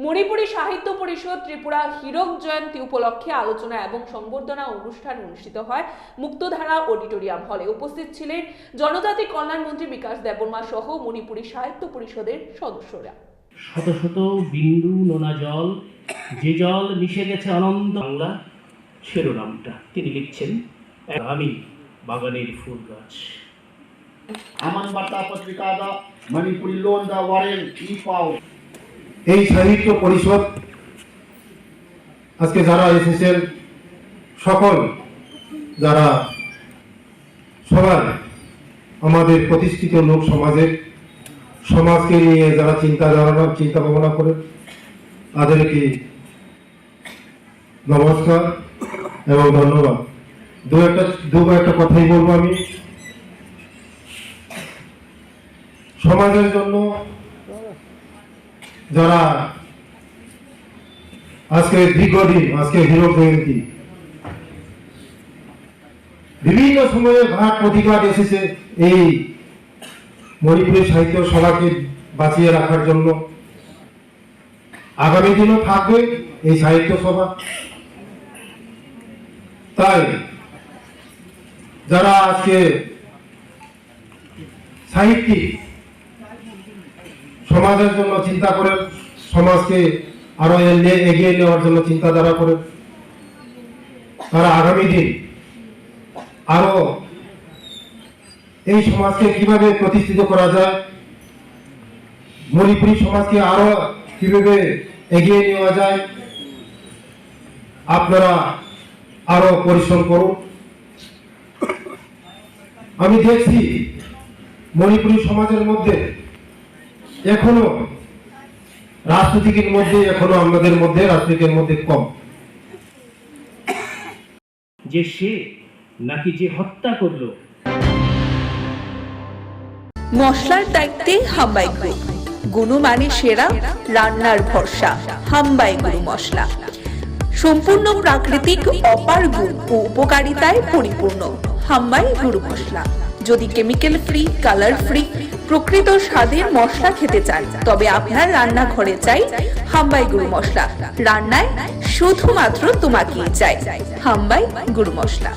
মণিপুরী সাহিত্য পরিষদ ত্রিপুরা হীরক জয়ন্তী উপলক্ষে আলোচনা এবং সংবর্ধনা অনুষ্ঠান অনুষ্ঠিত হয় মুক্তধারা অডিটোরিয়াম হলে। উপস্থিত ছিলেন জনজাতি কল্যাণ মন্ত্রী বিকাশ দেববর্মা সহ মণিপুরী সাহিত্য পরিষদের সদস্যরা। শত শত বিন্দু নোনা জল, যে জল মিশে গেছে অনন্ত বাংলা শিরোনামটা তিনি লিখছেন। আমি বাগানের ফুল গাছ। আমান বার্তা পত্রিকাদা মণিপুরি লোনদা ওয়ারেন ইপাও। এই সাহিত্য পরিষদ আজকে যারা এসেছেন সকল যারা সবাই আমাদের প্রতিষ্ঠিত লোক সমাজকে নিয়ে যারা চিন্তা ভাবনা করে তাদেরকে নমস্কার এবং ধন্যবাদ। দু একটা কথাই বলবো আমি। সমাজের জন্য যারা আজকে দীর্ঘদিন আজকে হীরক জয়ন্তী বিভিন্ন সময়ে ঘাট প্রতিঘাত এসেছে এই মণিপুরী সাহিত্য সভাকে বাঁচিয়ে রাখার জন্য। আগামী দিনও থাকবে এই সাহিত্য সভা। তাই যারা আজকে সাহিত্যিক সমাজের জন্য চিন্তা করে, সমাজকে আরো এগিয়ে নেওয়ার জন্য চিন্তাধারা করে, তারা আগামী দিন আরো এই সমাজকে কিভাবে প্রতিষ্ঠিত করা যায়, মণিপুরী সমাজকে আরো কিভাবে এগিয়ে নেওয়া যায়, আপনারা আরো পরিশ্রম করুন। আমি দেখছি মণিপুরী সমাজের মধ্যে এখনো রাজনীতির মধ্যে আমাদের মধ্যে রাজনীতির মধ্যে কম। যে সে নাকি যে হত্যা করলো। মশলার দায়িত্বে হাম্বাই গ্রুপ, গুণমানে সেরা, রান্নার ভরসা। হাম্বাই গুরু মশলা সম্পূর্ণ প্রাকৃতিক, অপার গুণ ও উপকারিতায় পরিপূর্ণ। হাম্বাই গুরু মশলা। যদি কেমিক্যাল ফ্রি, কালার ফ্রি, প্রকৃত স্বাদের মশলা খেতে চান তবে আপনার রান্নাঘরে চাই হাম্বাই গুরু মশলা। রান্নায় শুধুমাত্র তোমাকেই চাই হাম্বাই গুরু মশলা।